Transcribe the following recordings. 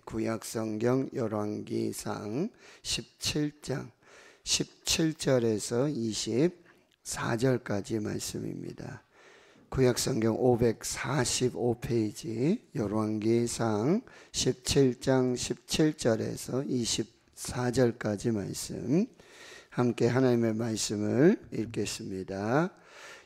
구약성경 열왕기상 17장 17절에서 24절까지 말씀입니다. 구약성경 545페이지 열왕기상 17장 17절에서 24절까지 말씀, 함께 하나님의 말씀을 읽겠습니다.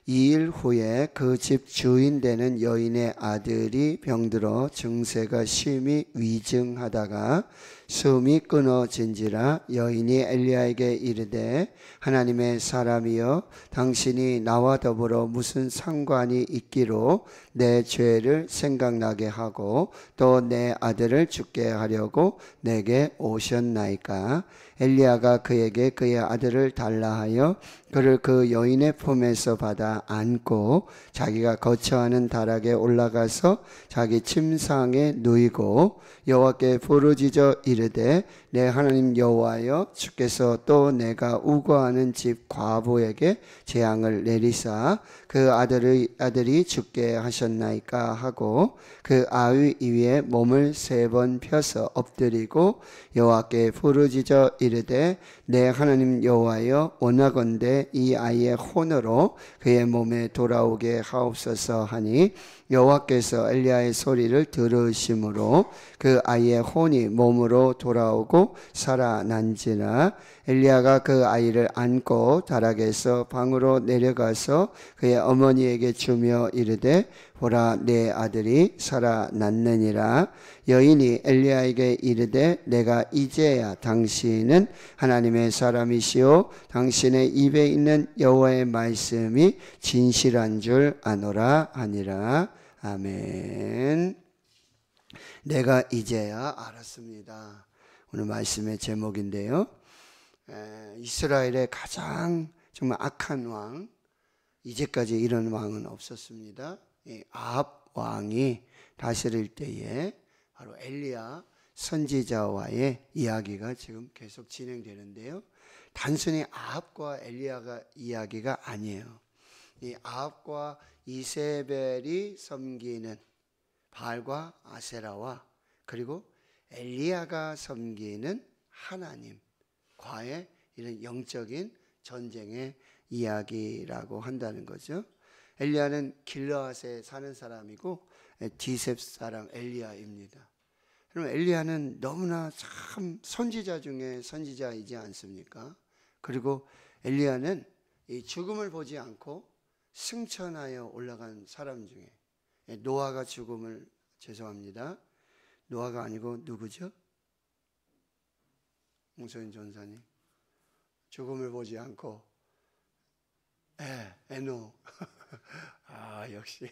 2일 후에 그 집 주인 되는 여인의 아들이 병들어 증세가 심히 위증하다가 숨이 끊어진지라 여인이 엘리야에게 이르되 하나님의 사람이여 당신이 나와 더불어 무슨 상관이 있기로 내 죄를 생각나게 하고 또 내 아들을 죽게 하려고 내게 오셨나이까. 엘리야가 그에게 그의 아들을 달라 하여 그를 그 여인의 품에서 받아 안고 자기가 거처하는 다락에 올라가서 자기 침상에 누이고 여호와께 부르짖어 이르되 내 하나님 여호와여 주께서 또 내가 우거하는 집 과부에게 재앙을 내리사 그 아들이 죽게 하셨나이까 하고 그 아위 위에 몸을 3번 펴서 엎드리고 여호와께 부르짖어 이르되 내 하나님 여호와여 원하건대 이 아이의 혼으로 그의 몸에 돌아오게 하옵소서 하니 여호와께서 엘리야의 소리를 들으심으로 그 아이의 혼이 몸으로 돌아오고 살아난지라. 엘리야가 그 아이를 안고 다락에서 방으로 내려가서 그의 어머니에게 주며 이르되 보라 내 아들이 살아났느니라. 여인이 엘리야에게 이르되 내가 이제야 당신은 하나님의 사람이시오 당신의 입에 있는 여호와의 말씀이 진실한 줄 아노라 하니라. 아멘. 내가 이제야 알았습니다. 오늘 말씀의 제목인데요, 이스라엘의 가장 정말 악한 왕, 이제까지 이런 왕은 없었습니다. 아합 왕이 다스릴 때에 바로 엘리야 선지자와의 이야기가 지금 계속 진행되는데요, 단순히 아합과 엘리야가 이야기가 아니에요. 이 아합과 이세벨이 섬기는 바알과 아세라와 그리고 엘리야가 섬기는 하나님과의 이런 영적인 전쟁의 이야기라고 한다는 거죠. 엘리야는 길르앗에 사는 사람이고 디셉 사람 엘리야입니다. 그럼 엘리야는 너무나 참 선지자 중에 선지자이지 않습니까? 그리고 엘리야는 이 죽음을 보지 않고 승천하여 올라간 사람 중에, 노아가 죽음을, 죄송합니다, 노아가 아니고 누구죠? 홍소연 전사님, 죽음을 보지 않고, 에녹. 아, 역시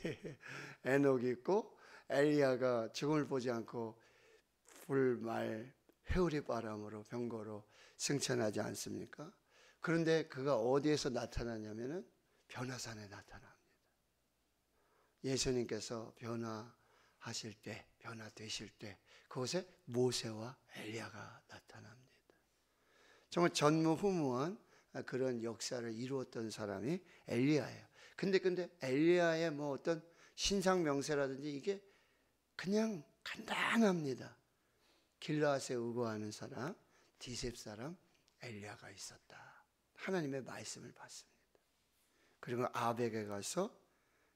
에녹이 있고 엘리야가 죽음을 보지 않고 불말 회오리 바람으로 병거로 승천하지 않습니까? 그런데 그가 어디에서 나타나냐면은 변화산에 나타납니다. 예수님께서 변화하실 때, 변화되실 때 그곳에 모세와 엘리야가 나타납니다. 정말 전무후무한 그런 역사를 이루었던 사람이 엘리야예요. 근데 엘리야의 뭐 어떤 신상 명세라든지 이게 그냥 간단합니다. 길르앗에 우거하는 사람, 디셉 사람 엘리야가 있었다. 하나님의 말씀을 받습니다. 그리고 아합에게 가서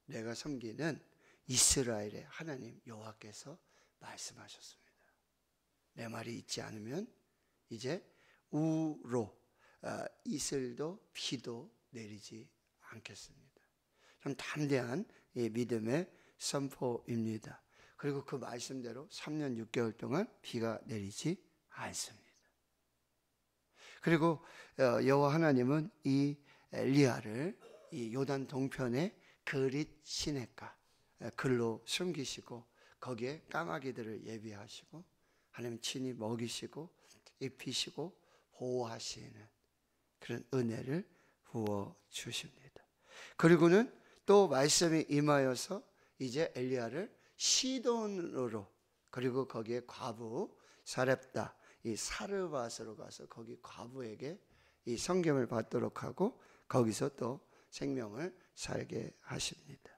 내가 섬기는 이스라엘의 하나님 여호와께서 말씀하셨습니다. 내 말이 있지 않으면 이제 우로 이슬도 비도 내리지 않겠습니다. 참 담대한 믿음의 선포입니다. 그리고 그 말씀대로 3년 6개월 동안 비가 내리지 않습니다. 그리고 여호와 하나님은 이 엘리야를 이 요단 동편의 그릿 시냇가 글로 숨기시고 거기에 까마귀들을 예비하시고 하나님 친히 먹이시고 입히시고 보호하시는 그런 은혜를 부어 주십니다. 그리고는 또 말씀이 임하여서 이제 엘리야를 시돈으로, 그리고 거기에 과부 사렙다 이 사르밧으로 가서 거기 과부에게 이 성경을 받도록 하고 거기서 또 생명을 살게 하십니다.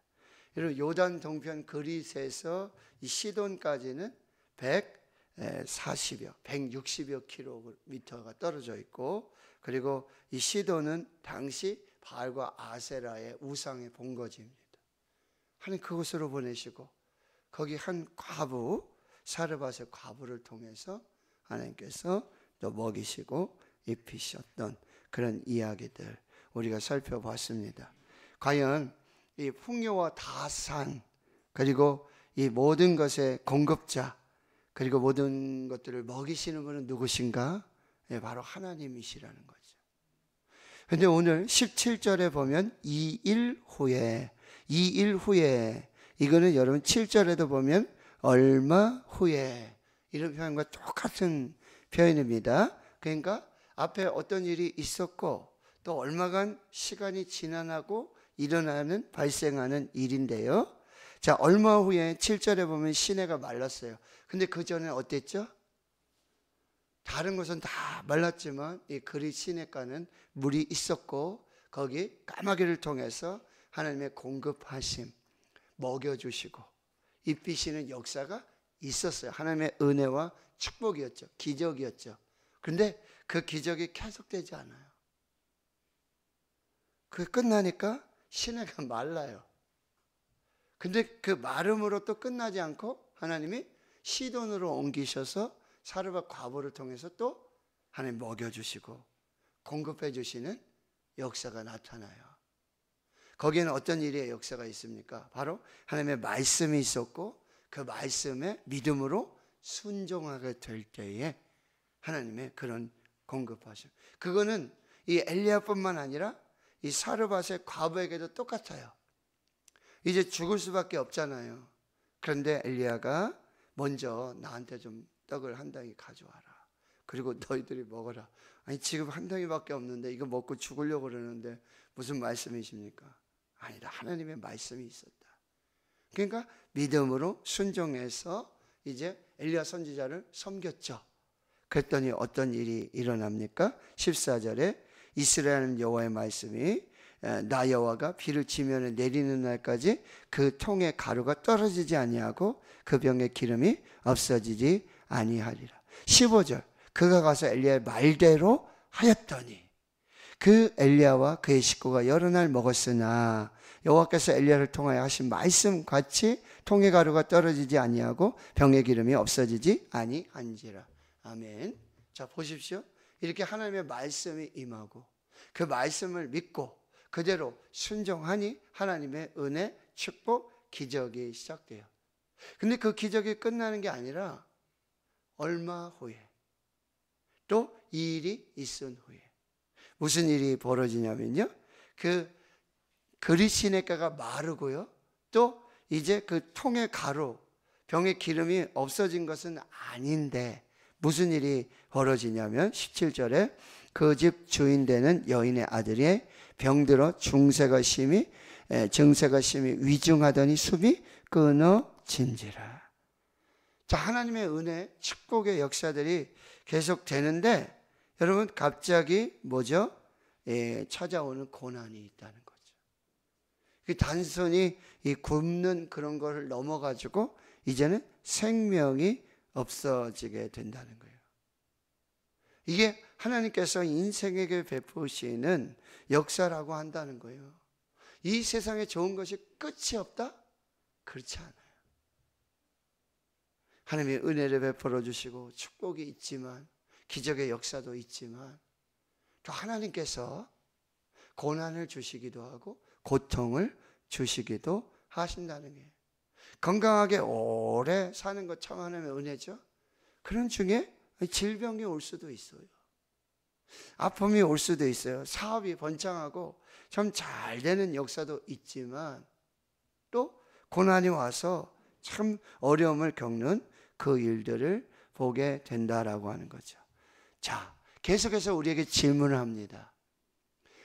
여러분 요단 동편 그릿에서 이 시돈까지는 40여, 160여 킬로미터가 떨어져 있고, 그리고 이 시돈은 당시 바알과 아세라의 우상의 본거지입니다. 하나님 그곳으로 보내시고 거기 한 과부, 사르밧의 과부를 통해서 하나님께서 또 먹이시고 입히셨던 그런 이야기들 우리가 살펴봤습니다. 과연 이 풍요와 다산, 그리고 이 모든 것의 공급자, 그리고 모든 것들을 먹이시는 분은 누구신가? 바로 하나님이시라는 거죠. 그런데 오늘 17절에 보면 2일 후에, 이거는 여러분 7절에도 보면 얼마 후에, 이런 표현과 똑같은 표현입니다. 그러니까 앞에 어떤 일이 있었고 또 얼마간 시간이 지나고 일어나는, 발생하는 일인데요. 자, 얼마 후에 7절에 보면 시내가 말랐어요. 근데 그 전에 어땠죠? 다른 것은 다 말랐지만 이 그릿 시내가는 물이 있었고 거기 까마귀를 통해서 하나님의 공급하심, 먹여주시고 입히시는 역사가 있었어요. 하나님의 은혜와 축복이었죠. 기적이었죠. 그런데 그 기적이 계속되지 않아요. 그게 끝나니까 시내가 말라요. 근데 그 마름으로 또 끝나지 않고 하나님이 시돈으로 옮기셔서 사르밧 과부를 통해서 또 하나님 먹여주시고 공급해 주시는 역사가 나타나요. 거기에는 어떤 일의 역사가 있습니까? 바로 하나님의 말씀이 있었고 그 말씀에 믿음으로 순종하게 될 때에 하나님의 그런 공급하심. 그거는 이 엘리야뿐만 아니라 이 사르밧의 과부에게도 똑같아요. 이제 죽을 수밖에 없잖아요. 그런데 엘리야가 먼저 나한테 좀 떡을 한 덩이 가져와라. 그리고 너희들이 먹어라. 아니 지금 한 덩이밖에 없는데 이거 먹고 죽으려고 그러는데 무슨 말씀이십니까? 아니다. 하나님의 말씀이 있었다. 그러니까 믿음으로 순종해서 이제 엘리야 선지자를 섬겼죠. 그랬더니 어떤 일이 일어납니까? 14절에 이스라엘은 여호와의 말씀이 나 여호와가 비를 지면에 내리는 날까지 그 통의 가루가 떨어지지 아니하고 그 병의 기름이 없어지지 아니하리라. 15절 그가 가서 엘리야의 말대로 하였더니 그 엘리야와 그의 식구가 여러 날 먹었으나 여호와께서 엘리야를 통하여 하신 말씀 같이 통의 가루가 떨어지지 아니하고 병의 기름이 없어지지 아니한지라. 아멘. 자 보십시오. 이렇게 하나님의 말씀이 임하고 그 말씀을 믿고 그대로 순종하니 하나님의 은혜, 축복, 기적이 시작돼요. 근데 그 기적이 끝나는 게 아니라 얼마 후에 또 이 일이 있은 후에 무슨 일이 벌어지냐면요. 그 그릿 시내가가 마르고요. 또 이제 그 통의 가루, 병의 기름이 없어진 것은 아닌데 무슨 일이 벌어지냐면 17절에 그 집 주인 되는 여인의 아들이 병들어 증세가 심히 위중하더니 숨이 끊어진지라. 자, 하나님의 은혜, 축복의 역사들이 계속 되는데 여러분 갑자기 뭐죠? 찾아오는 고난이 있다는 거죠. 단순히 이 굶는 그런 걸 넘어가지고 이제는 생명이 없어지게 된다는 거예요. 이게 하나님께서 인생에게 베푸시는 역사라고 한다는 거예요. 이 세상에 좋은 것이 끝이 없다? 그렇지 않아요. 하나님의 은혜를 베풀어 주시고 축복이 있지만 기적의 역사도 있지만 또 하나님께서 고난을 주시기도 하고 고통을 주시기도 하신다는 거예요. 건강하게 오래 사는 것 참 하나님의 은혜죠. 그런 중에 질병이 올 수도 있어요. 아픔이 올 수도 있어요. 사업이 번창하고 참 잘 되는 역사도 있지만 또 고난이 와서 참 어려움을 겪는 그 일들을 보게 된다라고 하는 거죠. 자, 계속해서 우리에게 질문을 합니다.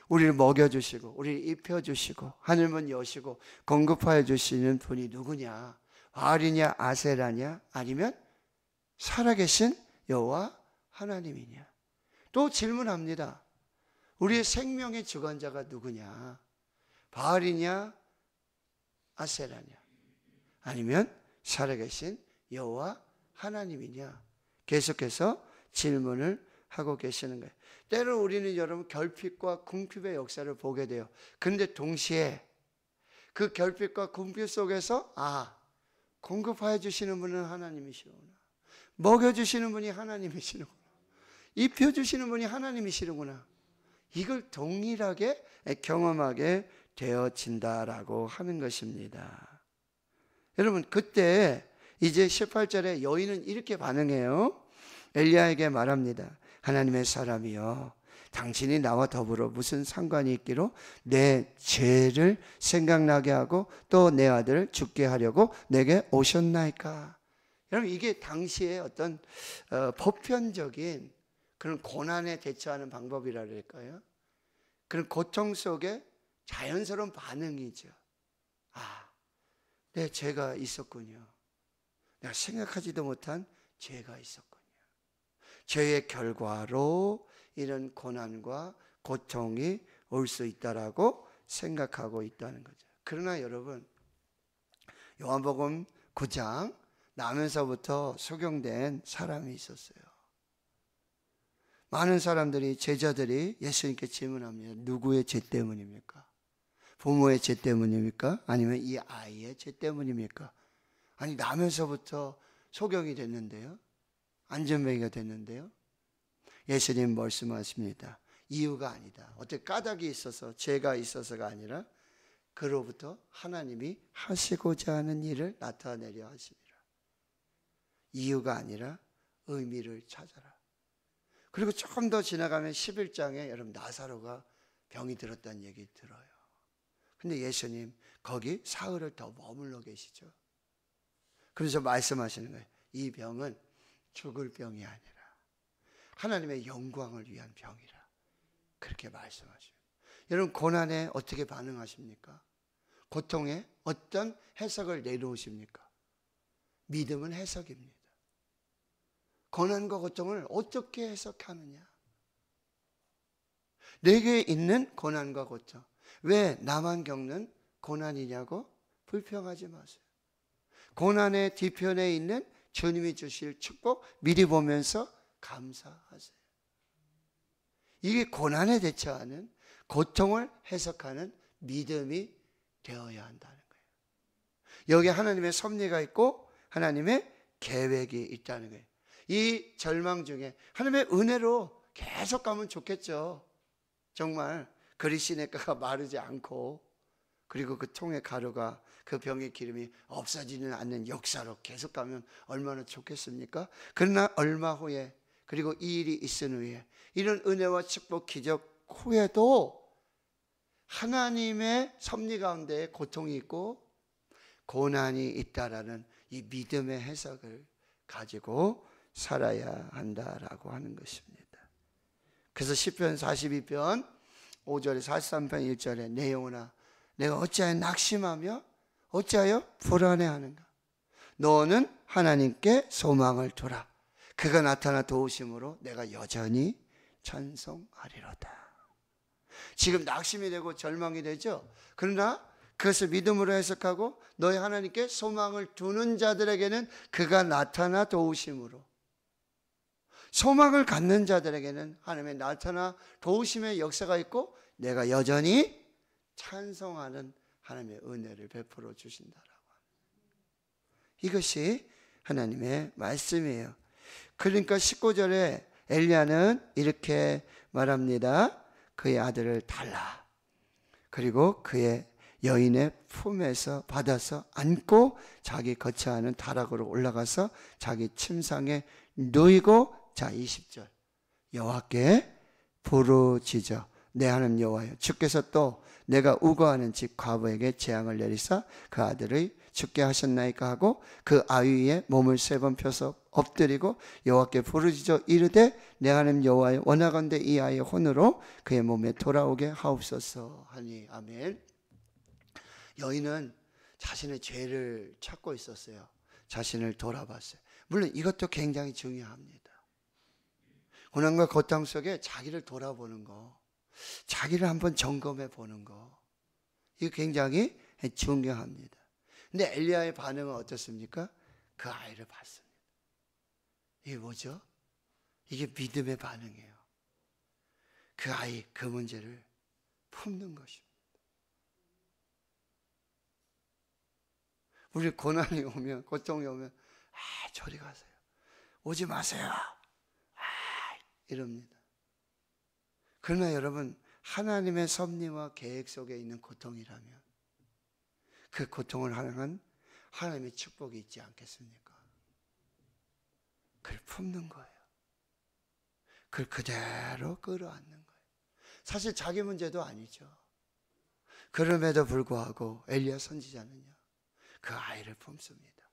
우리를 먹여주시고 우리를 입혀주시고 하늘문 여시고 공급하여 주시는 분이 누구냐? 바알이냐 아세라냐? 아니면 살아계신 여호와 하나님이냐? 또 질문합니다. 우리의 생명의 주관자가 누구냐? 바알이냐 아세라냐? 아니면 살아계신 여호와 하나님이냐? 계속해서 질문을 하고 계시는 거예요. 때로 우리는 여러분 결핍과 궁핍의 역사를 보게 돼요. 그런데 동시에 그 결핍과 궁핍 속에서 공급하여 주시는 분은 하나님이시구나. 먹여주시는 분이 하나님이시구나. 입혀주시는 분이 하나님이시구나. 이걸 동일하게 경험하게 되어진다라고 하는 것입니다. 여러분, 그때 이제 18절에 여인은 이렇게 반응해요. 엘리야에게 말합니다. 하나님의 사람이여, 당신이 나와 더불어 무슨 상관이 있기로 내 죄를 생각나게 하고 또 내 아들을 죽게 하려고 내게 오셨나이까. 여러분, 이게 당시에 어떤 보편적인 그런 고난에 대처하는 방법이라 할까요? 그런 고통 속에 자연스러운 반응이죠. 내 죄가 있었군요. 내가 생각하지도 못한 죄가 있었군요. 죄의 결과로 이런 고난과 고통이 올 수 있다라고 생각하고 있다는 거죠. 그러나 여러분, 요한복음 9장 나면서부터 소경된 사람이 있었어요. 많은 사람들이, 제자들이 예수님께 질문합니다. 누구의 죄 때문입니까? 부모의 죄 때문입니까? 아니면 이 아이의 죄 때문입니까? 아니, 나면서부터 소경이 됐는데요. 안전뱅이가 됐는데요. 예수님 말씀하십니다. 이유가 아니다. 어떻게 까닭이 있어서, 죄가 있어서가 아니라 그로부터 하나님이 하시고자 하는 일을 나타내려 하십니다. 이유가 아니라 의미를 찾아라. 그리고 조금 더 지나가면 11장에 여러분 나사로가 병이 들었다는 얘기 들어요. 근데 예수님 거기 사흘을 더 머물러 계시죠. 그래서 말씀하시는 거예요. 이 병은 죽을 병이 아니라 하나님의 영광을 위한 병이라. 그렇게 말씀하셔요. 여러분, 고난에 어떻게 반응하십니까? 고통에 어떤 해석을 내놓으십니까? 믿음은 해석입니다. 고난과 고통을 어떻게 해석하느냐? 내게 있는 고난과 고통, 왜 나만 겪는 고난이냐고 불평하지 마세요. 고난의 뒤편에 있는 주님이 주실 축복 미리 보면서 감사하세요. 이게 고난에 대처하는, 고통을 해석하는 믿음이 되어야 한다는 거예요. 여기 하나님의 섭리가 있고 하나님의 계획이 있다는 거예요. 이 절망 중에 하나님의 은혜로 계속 가면 좋겠죠. 정말 그리시네가가 마르지 않고, 그리고 그 통의 가루가, 그 병의 기름이 없어지는 않는 역사로 계속 가면 얼마나 좋겠습니까? 그러나 얼마 후에, 그리고 이 일이 있은 후에, 이런 은혜와 축복, 기적 후에도 하나님의 섭리 가운데 고통이 있고 고난이 있다라는 이 믿음의 해석을 가지고 살아야 한다라고 하는 것입니다. 그래서 시편 42편 5절에 43편 1절에 내 영혼아 내가 어찌하여 낙심하며 어찌하여 불안해하는가? 너는 하나님께 소망을 두라. 그가 나타나 도우심으로 내가 여전히 찬송하리로다. 지금 낙심이 되고 절망이 되죠. 그러나 그것을 믿음으로 해석하고 너희 하나님께 소망을 두는 자들에게는 그가 나타나 도우심으로, 소망을 갖는 자들에게는 하나님의 나타나 도우심의 역사가 있고 내가 여전히 찬송하는 하나님의 은혜를 베풀어 주신다라고 합니다. 이것이 하나님의 말씀이에요. 그러니까 19절에 엘리야는 이렇게 말합니다. 그의 아들을 달라. 그리고 그의 여인의 품에서 받아서 안고 자기 거처하는 다락으로 올라가서 자기 침상에 누이고, 자 20절 여호와께 부르짖어 내 하나님 여호와여 주께서 또 내가 우거하는 집 과부에게 재앙을 내리사 그 아들의 죽게 하셨나이까 하고 그 아위 위에 몸을 3번 펴서 엎드리고 여호와께 부르짖어 이르되 내 하나님 여호와여 원하건대 이 아이의 혼으로 그의 몸에 돌아오게 하옵소서 하니. 아멘. 여인은 자신의 죄를 찾고 있었어요. 자신을 돌아봤어요. 물론 이것도 굉장히 중요합니다. 고난과 고통 속에 자기를 돌아보는 거, 자기를 한번 점검해 보는 거, 이거 굉장히 중요합니다. 근데 엘리야의 반응은 어떻습니까? 그 아이를 봤습니다. 이게 뭐죠? 이게 믿음의 반응이에요. 그 아이, 그 문제를 품는 것입니다. 우리 고난이 오면, 고통이 오면 저리 가세요, 오지 마세요, 이럽니다. 그러나 여러분, 하나님의 섭리와 계획 속에 있는 고통이라면 그 고통을 향한 하나님의 축복이 있지 않겠습니까? 그걸 품는 거예요. 그걸 그대로 끌어안는 거예요. 사실 자기 문제도 아니죠. 그럼에도 불구하고 엘리야 선지자는요, 그 아이를 품습니다.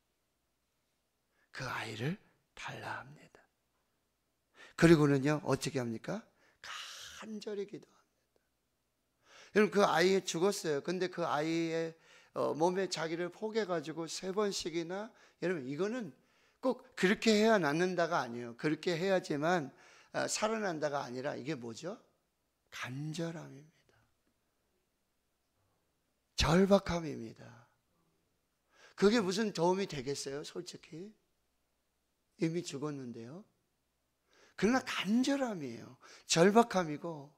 그 아이를 달라 합니다. 그리고는요, 어떻게 합니까? 간절히 기도합니다. 여러분, 그 아이 죽었어요. 근데 그 아이의 몸에 자기를 포개가지고 3번씩이나, 여러분, 이거는 꼭 그렇게 해야 낫는다가 아니에요. 그렇게 해야지만 살아난다가 아니라 이게 뭐죠? 간절함입니다. 절박함입니다. 그게 무슨 도움이 되겠어요? 솔직히 이미 죽었는데요. 그러나 간절함이에요. 절박함이고,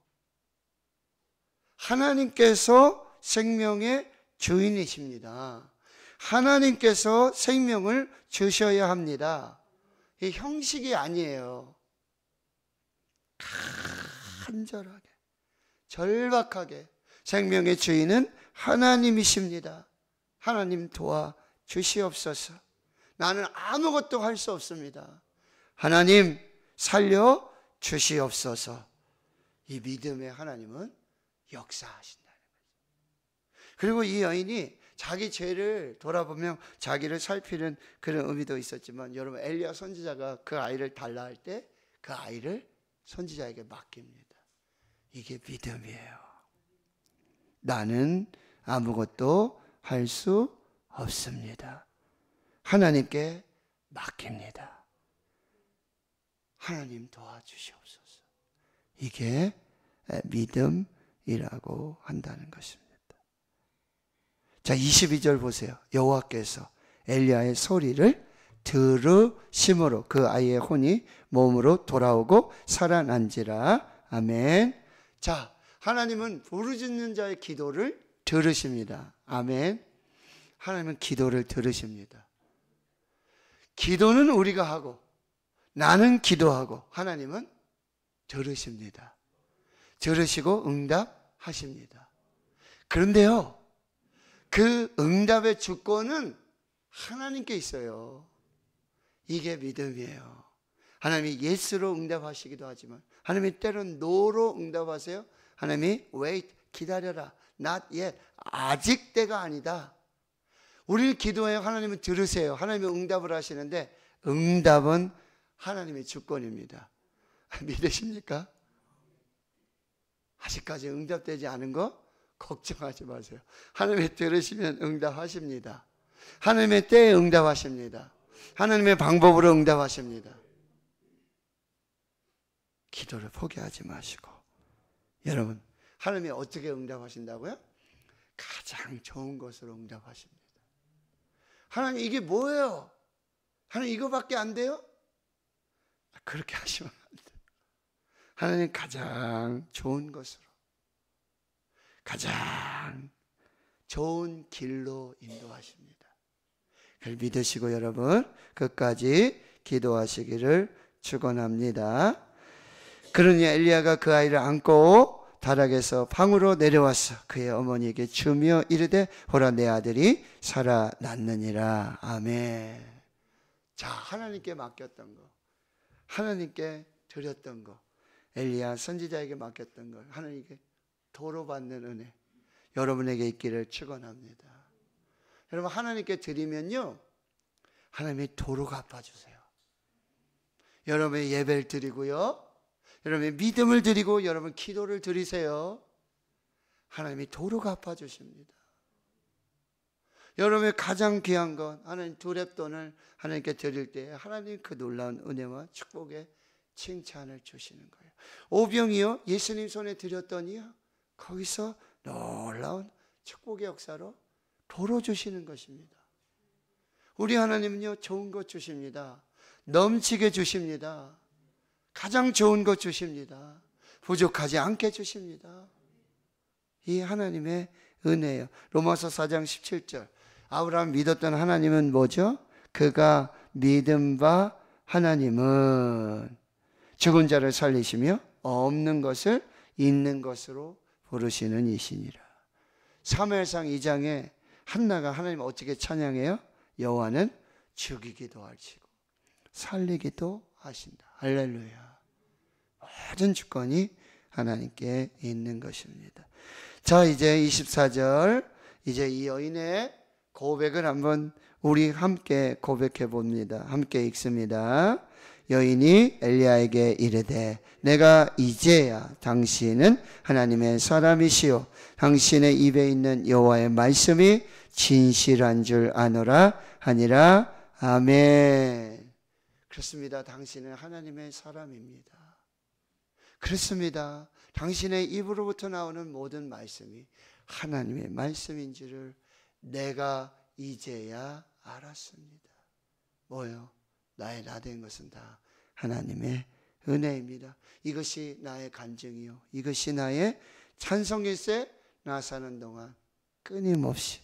하나님께서 생명의 주인이십니다. 하나님께서 생명을 주셔야 합니다. 이 형식이 아니에요. 간절하게, 절박하게, 생명의 주인은 하나님이십니다. 하나님 도와주시옵소서. 나는 아무것도 할 수 없습니다. 하나님 살려 주시옵소서. 이 믿음의 하나님은 역사하신다는 거죠. 그리고 이 여인이 자기 죄를 돌아보며 자기를 살피는 그런 의미도 있었지만, 여러분, 엘리야 선지자가 그 아이를 달라 할 때 그 아이를 선지자에게 맡깁니다. 이게 믿음이에요. 나는 아무것도 할 수 없습니다. 하나님께 맡깁니다. 하나님 도와주시옵소서. 이게 믿음이라고 한다는 것입니다. 자, 22절 보세요. 여호와께서 엘리야의 소리를 들으심으로 그 아이의 혼이 몸으로 돌아오고 살아난지라. 아멘. 자, 하나님은 부르짖는 자의 기도를 들으십니다. 아멘. 하나님은 기도를 들으십니다. 기도는 우리가 하고, 나는 기도하고, 하나님은 들으십니다. 들으시고 응답하십니다. 그런데요, 그 응답의 주권은 하나님께 있어요. 이게 믿음이에요. 하나님이 예스로 응답하시기도 하지만, 하나님이 때론 노로 응답하세요. 하나님이 wait, 기다려라, not yet, 아직 때가 아니다. 우리는 기도해요. 하나님은 들으세요. 하나님은 응답을 하시는데, 응답은 하나님의 주권입니다. 믿으십니까? 아직까지 응답되지 않은 거 걱정하지 마세요. 하나님이 들으시면 응답하십니다. 하나님의 때에 응답하십니다. 하나님의 방법으로 응답하십니다. 기도를 포기하지 마시고, 여러분, 하나님이 어떻게 응답하신다고요? 가장 좋은 것으로 응답하십니다. 하나님, 이게 뭐예요? 하나님, 이거밖에 안 돼요? 그렇게 하시면 안 돼요. 하나님 가장 좋은 것으로, 가장 좋은 길로 인도하십니다. 그걸 믿으시고 여러분 끝까지 기도하시기를 축원합니다. 그러니 엘리야가 그 아이를 안고 다락에서 방으로 내려와서 그의 어머니에게 주며 이르되 보라, 내 아들이 살아났느니라. 아멘. 자, 하나님께 맡겼던 거, 하나님께 드렸던 거, 엘리야 선지자에게 맡겼던 걸 하나님께 도로받는 은혜 여러분에게 있기를 축원합니다. 여러분, 하나님께 드리면요, 하나님이 도로 갚아주세요. 여러분의 예배를 드리고요, 여러분의 믿음을 드리고 여러분 기도를 드리세요. 하나님이 도로 갚아주십니다. 여러분의 가장 귀한 건 하나님 두렙돈을 하나님께 드릴 때 하나님 그 놀라운 은혜와 축복의 칭찬을 주시는 거예요. 오병이요, 예수님 손에 드렸더니요, 거기서 놀라운 축복의 역사로 도로 주시는 것입니다. 우리 하나님은요, 좋은 것 주십니다. 넘치게 주십니다. 가장 좋은 것 주십니다. 부족하지 않게 주십니다. 이 하나님의 은혜예요. 로마서 4장 17절. 아브라함 믿었던 하나님은 뭐죠? 그가 믿은 바 하나님은 죽은 자를 살리시며 없는 것을 있는 것으로 부르시는 이시니라. 사무엘상 2장에 한나가 하나님 어떻게 찬양해요? 여호와는 죽이기도 하시고 살리기도 하신다. 할렐루야. 모든 주권이 하나님께 있는 것입니다. 자, 이제 24절, 이제 이 여인의 고백을 한번 우리 함께 고백해 봅니다. 함께 읽습니다. 여인이 엘리야에게 이르되 내가 이제야 당신은 하나님의 사람이시요 당신의 입에 있는 여호와의 말씀이 진실한 줄 아노라 하니라. 아멘. 그렇습니다. 당신은 하나님의 사람입니다. 그렇습니다. 당신의 입으로부터 나오는 모든 말씀이 하나님의 말씀인 줄을 내가 이제야 알았습니다. 뭐요? 나의 나된 것은 다 하나님의 은혜입니다. 이것이 나의 간증이요, 이것이 나의 찬송일세. 나 사는 동안 끊임없이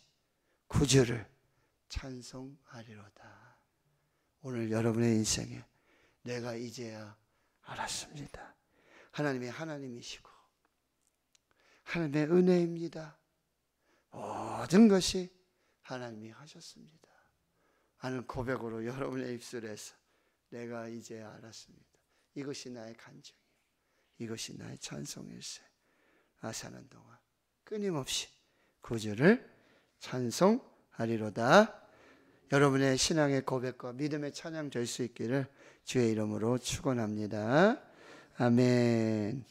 구주를 찬송하리로다. 오늘 여러분의 인생에 내가 이제야 알았습니다. 하나님이 하나님이시고 하나님의 은혜입니다. 모든 것이 하나님이 하셨습니다. 하는 고백으로 여러분의 입술에서 내가 이제 알았습니다. 이것이 나의 간증이요, 이것이 나의 찬송일세. 나 사는 동안 끊임없이 구주를 찬송하리로다. 여러분의 신앙의 고백과 믿음의 찬양 될 수 있기를 주의 이름으로 축원합니다. 아멘.